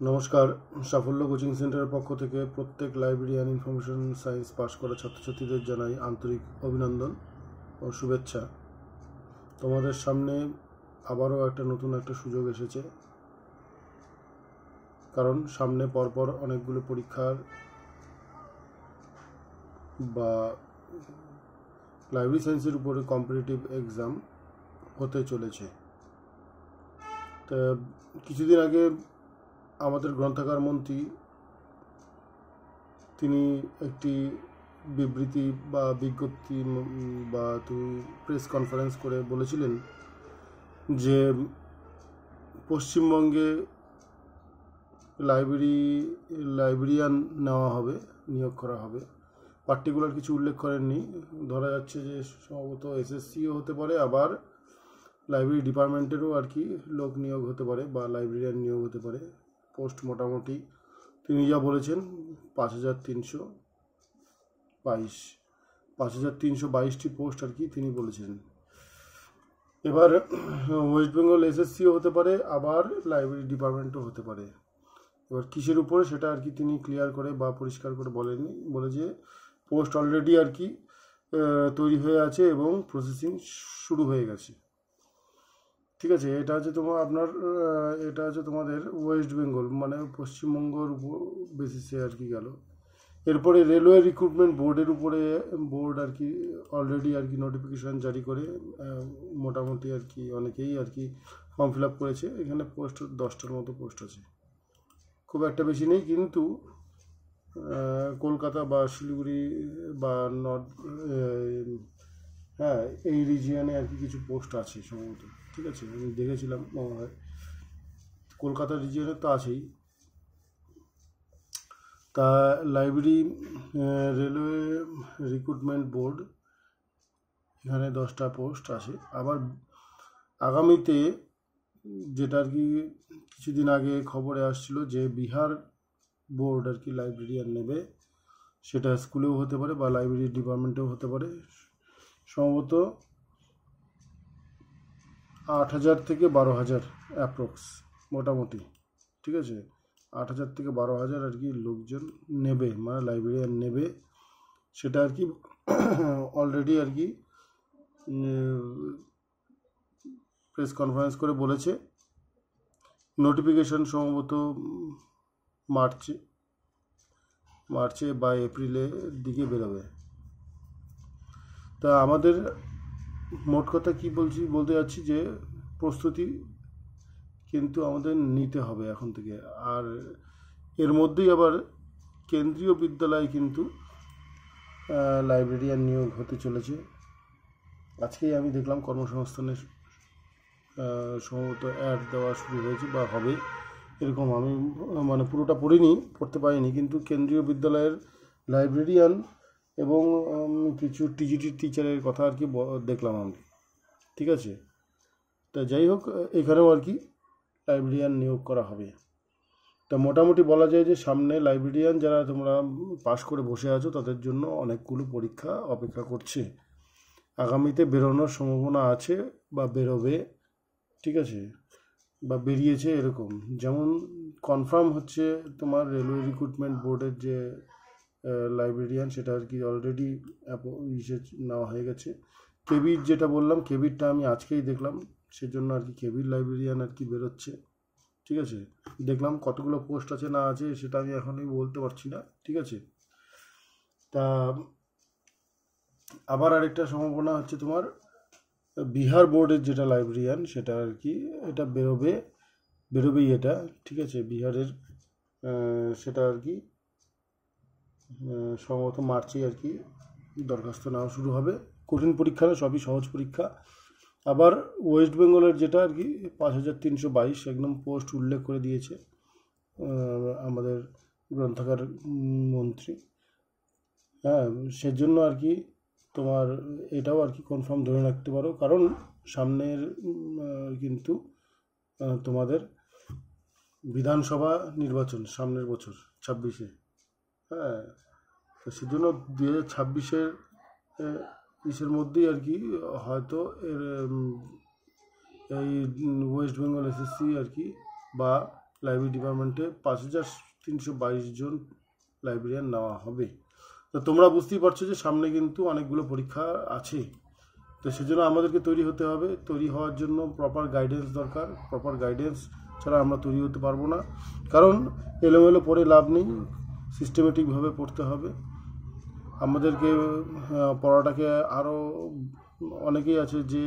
নমস্কার। সাফল্য কোচিং সেন্টারের পক্ষ থেকে প্রত্যেক লাইব্রেরিয়ান ইনফরমেশন সায়েন্স পাশ করা ছাত্রছাত্রীদের জানাই আন্তরিক অভিনন্দন ও শুভেচ্ছা। তোমাদের সামনে আবারও নতুন একটা সুযোগ এসেছে, কারণ সামনে পরপর অনেকগুলো পরীক্ষার বা লাইব্রেরি সায়েন্সের উপরে কম্পিটিটিভ এক্সাম হতে চলেছে। তা কিছুদিন আগে আমাদের গ্রন্থাগার মন্ত্রী তিনি একটি বিবৃতি বা বিজ্ঞপ্তি বা প্রেস কনফারেন্স করে বলেছিলেন যে পশ্চিমবঙ্গে লাইব্রেরিয়ান নেওয়া হবে, নিয়োগ করা হবে। পার্টিকুলার কিছু উল্লেখ করেননি। ধরা যাচ্ছে যে সম্ভবত এসএসসিও হতে পারে, আবার লাইব্রেরি ডিপার্টমেন্টেরও লোক নিয়োগ হতে পারে বা লাইব্রেরিয়ান নিয়োগ হতে পারে। পোস্ট মোটামুটি তিনি যা বলেছেন 5322টি পোস্ট তিনি বলেছেন। এবার ওয়েস্ট বেঙ্গল এসএসসিও হতে পারে, আবার লাইব্রেরি ডিপার্টমেন্টও হতে পারে। এবার কিসের উপরে সেটা তিনি ক্লিয়ার করে বা পরিষ্কার করে বলেননি। বলে যে পোস্ট অলরেডি তৈরি হয়ে আছে এবং প্রসেসিং শুরু হয়ে গেছে। ঠিক আছে, এটা হচ্ছে তোমাদের ওয়েস্ট বেঙ্গল মানে পশ্চিমবঙ্গর উপর বেসিসে গেল। এরপরে রেলওয়ে রিক্রুটমেন্ট বোর্ডের উপরে বোর্ড অলরেডি নোটিফিকেশান জারি করে মোটামুটি অনেকেই ফর্ম ফিল আপ করেছে। এখানে পোস্ট 10টার মতো পোস্ট আছে, খুব একটা বেশি নেই। কিন্তু কলকাতা বা শিলিগুড়ি বা নর্থ এই রিজিয়নে কিছু পোস্ট আছে সম্ভবত। ঠিক আছে, আমি দেখেছিলাম মনে হয় কলকাতা রিজিয়নে তো আছেই। তা লাইব্রেরি রেলওয়ে রিক্রুটমেন্ট বোর্ড এখানে 10টা পোস্ট আছে। আবার আগামীতে যেটা কিছুদিন আগে খবরে আসছিল যে বিহার বোর্ড লাইব্রেরিয়ান নেবে, সেটা স্কুলেও হতে পারে বা লাইব্রেরি ডিপার্টমেন্টেও হতে পারে। সম্ভবত 8,000 থেকে 12,000 অ্যাপ্রক্স মোটামুটি। ঠিক আছে, 8,000 থেকে 12,000 লোকজন নেবে, মানে লাইব্রেরিয়ান নেবে। সেটা অলরেডি প্রেস কনফারেন্স করে বলেছে। নোটিফিকেশন সম্ভবত মার্চে বা এপ্রিলের দিকে বেরোবে। তা আমাদের মোট কথা বলতে যাচ্ছি যে প্রস্তুতি কিন্তু আমাদের নিতে হবে এখন থেকে। আর এর মধ্যেই আবার কেন্দ্রীয় বিদ্যালয়ে কিন্তু লাইব্রেরিয়ান নিয়োগ হতে চলেছে। আজকেই আমি দেখলাম কর্মসংস্থানের সম্ভবত অ্যাড দেওয়া শুরু হয়েছে বা হবে এরকম। আমি মানে পুরোটা পড়তে পারিনি, কিন্তু কেন্দ্রীয় বিদ্যালয়ের লাইব্রেরিয়ান এবং কিছু টিজিটি টিচারের কথা দেখলাম আমি। ঠিক আছে, তা যাই হোক, এখানেও লাইব্রেরিয়ান নিয়োগ করা হবে। তা মোটামুটি বলা যায় যে সামনে লাইব্রেরিয়ান যারা তোমরা পাশ করে বসে আছো তাদের জন্য অনেকগুলো পরীক্ষা অপেক্ষা করছে, আগামীতে বেরোনোর সম্ভাবনা আছে বা বেরোবে। ঠিক আছে, বা বেরিয়েছে এরকম। যেমন কনফার্ম হচ্ছে তোমার রেলওয়ে রিক্রুটমেন্ট বোর্ডের যে লাইব্রেরিয়ান, সেটা অলরেডি নেওয়া হয়ে গেছে। কেবির যেটা বললাম, কেবিরটা আমি আজকেই দেখলাম, সেজন্য কেবির লাইব্রেরিয়ান বেরোচ্ছে। ঠিক আছে, দেখলাম কতগুলো পোস্ট আছে না আছে সেটা আমি এখনই বলতে পারছি না। ঠিক আছে, তা আবার আরেকটা সম্ভাবনা হচ্ছে তোমার বিহার বোর্ডের যেটা লাইব্রেরিয়ান, সেটা এটা বেরোবেই এটা। ঠিক আছে, বিহারের সেটা সম্ভবত মার্চেই দরখাস্ত নেওয়া শুরু হবে। কঠিন পরীক্ষা না, সবই সহজ পরীক্ষা। আবার ওয়েস্ট বেঙ্গলের যেটা 5,322 একদম পোস্ট উল্লেখ করে দিয়েছে আমাদের গ্রন্থাগার মন্ত্রী। সেজন্য তোমার এটাও কনফার্ম ধরে রাখতে পারো, কারণ সামনের কিন্তু তোমাদের বিধানসভা নির্বাচন সামনের বছর 26-এ। তো সেজন্য 2026-এর মধ্যেই হয়তো এই ওয়েস্ট বেঙ্গল এসএসসি বা লাইব্রেরি ডিপার্টমেন্টে 5322 জন লাইব্রেরিয়ান নেওয়া হবে। তো তোমরা বুঝতেই পারছো যে সামনে কিন্তু অনেকগুলো পরীক্ষা আছে। তো সেজন্য আমাদেরকে তৈরি হতে হবে। তৈরি হওয়ার জন্য প্রপার গাইডেন্স দরকার। প্রপার গাইডেন্স ছাড়া আমরা তৈরি হতে পারবো না, কারণ এলোমেলো পড়ে লাভ নেই, সিস্টেমেটিকভাবে পড়তে হবে আমাদেরকে। পড়াটাকে আরও, অনেকেই আছে যে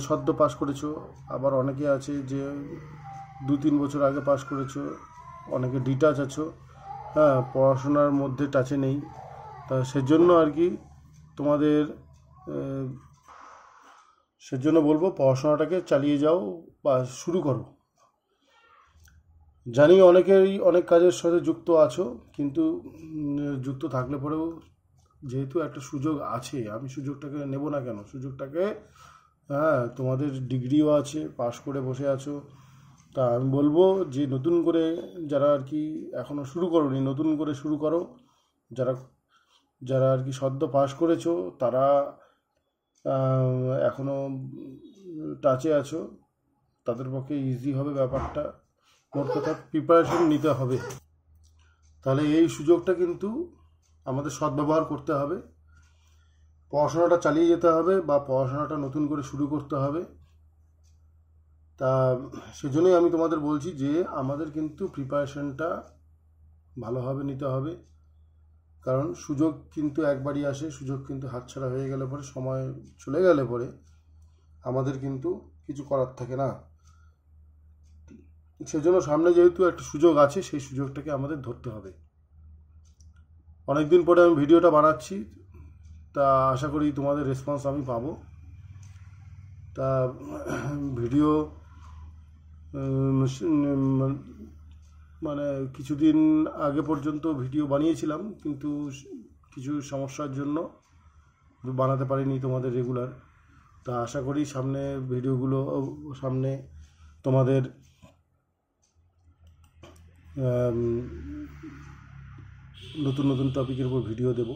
সদ্য পাস করেছো, আবার অনেকে আছে যে 2-3 বছর আগে পাস করেছো, অনেকে ডিটাচ আছো, হ্যাঁ, পড়াশোনার মধ্যে টাচে নেই। তা সেজন্য আর কি তোমাদের সেজন্য বলবো পড়াশোনাটাকে চালিয়ে যাও বা শুরু করো। জানি অনেকেই অনেক কাজের সাথে যুক্ত আছো, কিন্তু যুক্ত থাকলে পরেও যেহেতু একটা সুযোগ আছে, আমি সুযোগটাকে নেব না কেন? সুযোগটাকে, হ্যাঁ, তোমাদের ডিগ্রিও আছে, পাশ করে বসে আছো। তা আমি বলবো যে নতুন করে যারা আর কি এখনও শুরু করোনি, নতুন করে শুরু করো। যারা যারা আর কি সদ্য পাশ করেছো, তারা এখনও টাচে আছো, তাদের পক্ষে ইজি হবে ব্যাপারটা। মোট কথা প্রিপারেশন নিতে হবে। তাহলে এই সুযোগটা কিন্তু আমাদের সদ্ব্যবহার করতে হবে, পড়াশোনাটা চালিয়ে যেতে হবে বা পড়াশোনাটা নতুন করে শুরু করতে হবে। তা সেজন্যই আমি তোমাদের বলছি যে আমাদের কিন্তু প্রিপারেশনটা ভালোভাবে নিতে হবে, কারণ সুযোগ কিন্তু একবারই আসে। সুযোগ কিন্তু হাতছাড়া হয়ে গেলে পরে, সময় চলে গেলে পরে আমাদের কিন্তু কিছু করার থাকে না। সেজন্য সামনে যেহেতু একটা সুযোগ আছে, সেই সুযোগটাকে আমাদের ধরতে হবে। অনেকদিন পরে আমি ভিডিওটা বানাচ্ছি, তা আশা করি তোমাদের রেসপন্স আমি পাবো। তা ভিডিও মানে কিছুদিন আগে পর্যন্ত ভিডিও বানিয়েছিলাম, কিন্তু কিছু সমস্যার জন্য বানাতে পারিনি তোমাদের রেগুলার। তা আশা করি সামনে ভিডিওগুলো, সামনে তোমাদের নতুন নতুন টপিকের উপর ভিডিও দেব।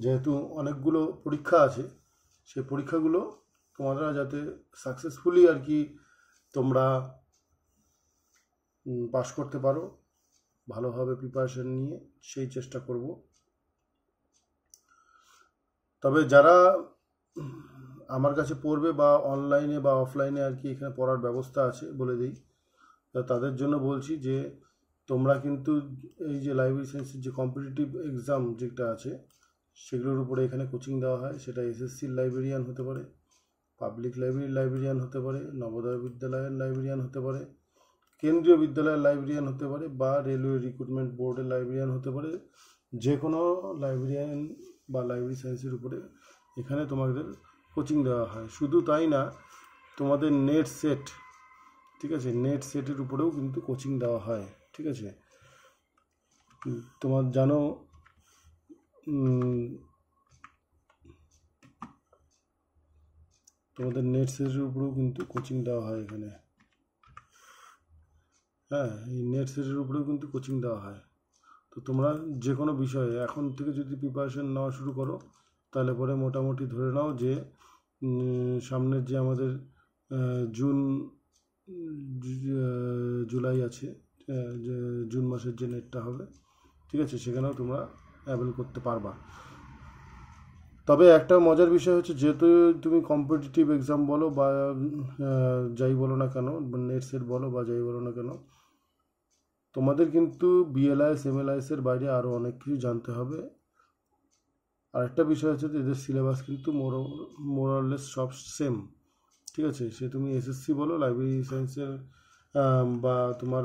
যেহেতু অনেকগুলো পরীক্ষা আছে, সেই পরীক্ষাগুলো তোমরা যাতে সাকসেসফুলি আর কি তোমরা পাশ করতে পারো, ভালোভাবে প্রিপারেশন নিয়ে সেই চেষ্টা করব। তবে যারা আমার কাছে পড়বে বা অনলাইনে বা অফলাইনে আর কি এখানে পড়ার ব্যবস্থা আছে বলে দিই, তাদের জন্য বলছি যে তোমরা কিন্তু এই যে লাইব্রেরি সায়েন্সের যে কম্পিটিটিভ এক্সাম যেটা আছে, সেগুলোর উপরে এখানে কোচিং দেওয়া হয়। সেটা এসএসসির লাইব্রেরিয়ান হতে পারে, পাবলিক লাইব্রেরির লাইব্রেরিয়ান হতে পারে, নবোদয় বিদ্যালয়ের লাইব্রেরিয়ান হতে পারে, কেন্দ্রীয় বিদ্যালয়ের লাইব্রেরিয়ান হতে পারে, বা রেলওয়ে রিক্রুটমেন্ট বোর্ডের লাইব্রেরিয়ান হতে পারে। যে কোনো লাইব্রেরিয়ান বা লাইব্রেরি সায়েন্সের উপরে এখানে তোমাদের কোচিং দেওয়া হয়। শুধু তাই না, তোমাদের নেট সেট, ঠিক আছে, নেট সেটের উপরেও কিন্তু কোচিং দেওয়া হয়। ঠিক আছে, তোমার জানো তোমাদের নেট সেটের উপরেও কিন্তু কোচিং দেওয়া হয় এখানে। হ্যাঁ, এই নেট সেটের উপরেও কিন্তু কোচিং দেওয়া হয়। তো তোমরা যে কোনো বিষয়ে এখন থেকে যদি প্রিপারেশন নেওয়া শুরু করো, তাহলে পরে মোটামুটি ধরে নাও যে সামনের যে আমাদের জুলাই আছে, যে জুন মাসের যে নেটটা হবে, ঠিক আছে, সেখানেও তোমরা অ্যাভেল করতে পারবা। তবে একটা মজার বিষয় হচ্ছে, যেহেতু তুমি কম্পিটিটিভ এক্সাম বলো বা যাই বলো না কেন, নেট সেট বলো বা যাই বলো না কেন, তোমাদের কিন্তু বিএলআইএস এমএলআইএস এর বাইরে আরও অনেক কিছু জানতে হবে। আরেকটা বিষয় হচ্ছে যে এদের সিলেবাস কিন্তু মোরাললেস সব সেম। ঠিক আছে, সে তুমি এসএসসি বলো, লাইব্রেরি সায়েন্সের বা তোমার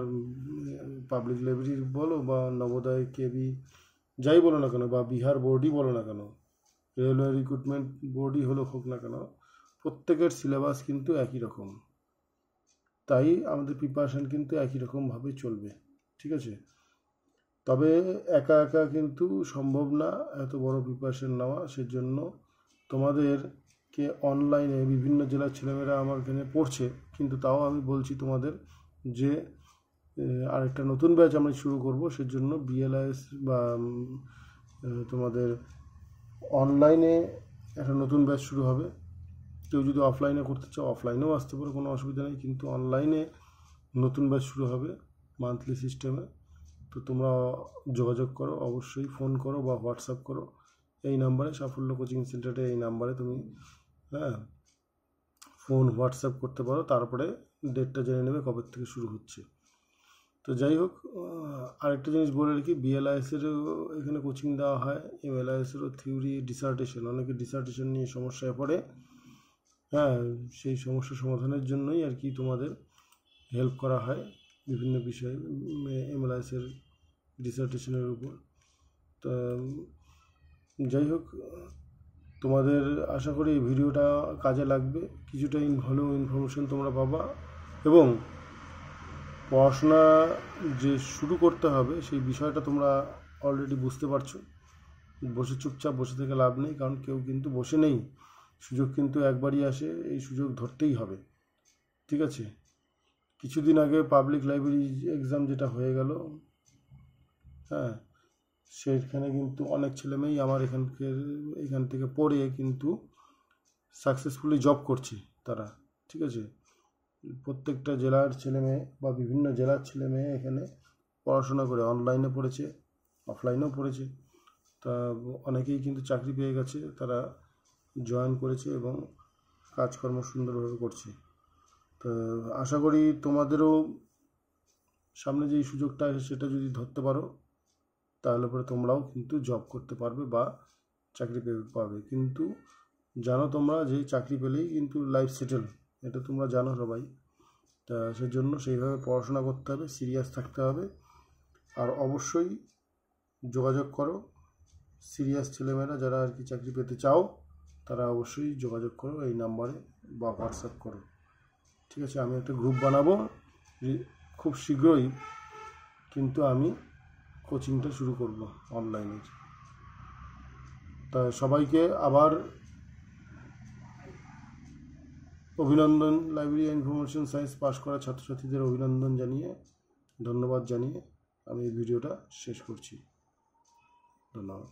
পাবলিক লাইব্রেরি বলো, বা নবোদয় কেবি যাই বলো না কেন, বা বিহার বোর্ডই বলো না কেন, রেলওয়ে রিক্রুটমেন্ট বোর্ডই হোক না কেন, প্রত্যেকের সিলেবাস কিন্তু একই রকম। তাই আমাদের প্রিপারেশন কিন্তু একই রকমভাবে চলবে। ঠিক আছে, তবে একা একা কিন্তু সম্ভব না এত বড় প্রিপারেশন নেওয়া। সেজন্য তোমাদেরকে অনলাইনে বিভিন্ন জেলার ছেলেমেয়েরা আমার এখানে পড়ছে, কিন্তু তাও আমি বলছি তোমাদের যে আরেকটা নতুন ব্যাচ আমরা শুরু করব। সেজন্য বিএলআইএস বা তোমাদের অনলাইনে একটা নতুন ব্যাচ শুরু হবে। কেউ যদি অফলাইনে করতে চাও, অফলাইনেও আসতে পারো, কোনো অসুবিধা নেই, কিন্তু অনলাইনে নতুন ব্যাচ শুরু হবে মান্থলি সিস্টেমে। তো তোমরা যোগাযোগ করো, অবশ্যই ফোন করো বা হোয়াটসঅ্যাপ করো এই নাম্বারে, সাফল্য কোচিং সেন্টারে এই নাম্বারে তুমি ফোন হোয়াটসঅ্যাপ করতে পারো, তারপরে ডেটটা জেনে নেবে কবে থেকে শুরু হচ্ছে। তো যাই হোক, আরেকটা জিনিস বলে রাখি, বিএলআইএসেরও এখানে কোচিং দেওয়া হয়, এমএলআইএসেরও থিওরি, ডিসার্টেশন, অনেকে ডিসার্টেশন নিয়ে সমস্যায় পড়ে। সেই সমস্যা সমাধানের জন্যই আর কি তোমাদের হেল্প করা হয় বিভিন্ন বিষয়ে এমএলআইএসের ডিসার্টেশনের উপর। তা যাই হোক, তোমাদের আশা করি এই ভিডিওটা কাজে লাগবে, কিছুটা হলেও ইনফরমেশন তোমরা পাবা, এবং পড়াশোনা যে শুরু করতে হবে সেই বিষয়টা তোমরা অলরেডি বুঝতে পারছো। চুপচাপ বসে থেকে লাভ নেই, কারণ কেউ কিন্তু বসে নেই, সুযোগ কিন্তু একবারই আসে, এই সুযোগ ধরতেই হবে। ঠিক আছে, কিছুদিন আগে পাবলিক লাইব্রেরি এক্সাম যেটা হয়ে গেল, সেইখানে কিন্তু অনেক ছেলেমেয়েই আমার এখান থেকে পড়ে কিন্তু সাকসেসফুলি জব করছে তারা। ঠিক আছে, প্রত্যেকটা জেলার ছেলেমেয়ে বা বিভিন্ন জেলার ছেলেমেয়ে এখানে পড়াশোনা করে অনলাইনে পড়েছে, অফলাইনেও পড়েছে। তা অনেকেই কিন্তু চাকরি পেয়ে গেছে, তারা জয়েন করেছে এবং কাজকর্ম সুন্দরভাবে করছে। তো আশা করি তোমাদেরও সামনে যেই সুযোগটা আছে সেটা যদি ধরতে পারো, তাহলে পরে তোমরাও কিন্তু জব করতে পারবে বা চাকরি পাবে। কিন্তু জানো তোমরা যে চাকরি পেলেই কিন্তু লাইফ সেটেল, এটা তোমরা জানো সবাই। তা সেজন্য সেইভাবে পড়াশোনা করতে হবে, সিরিয়াস থাকতে হবে, আর অবশ্যই যোগাযোগ করো। সিরিয়াস ছেলেমেয়েরা যারা আর কি চাকরি পেতে চাও, তারা অবশ্যই যোগাযোগ করো এই নাম্বারে বা হোয়াটসঅ্যাপ করো। ঠিক আছে, আমি একটা গ্রুপ বানাবো খুব শীঘ্রই, কিন্তু আমি কোচিংটা শুরু করব অনলাইনের। তা সবাইকে আবার অভিনন্দন, লাইব্রেরি ইনফরমেশন সায়েন্স পাস করা ছাত্রছাত্রীদের অভিনন্দন জানিয়ে, ধন্যবাদ জানিয়ে আমি এই ভিডিওটা শেষ করছি। ধন্যবাদ।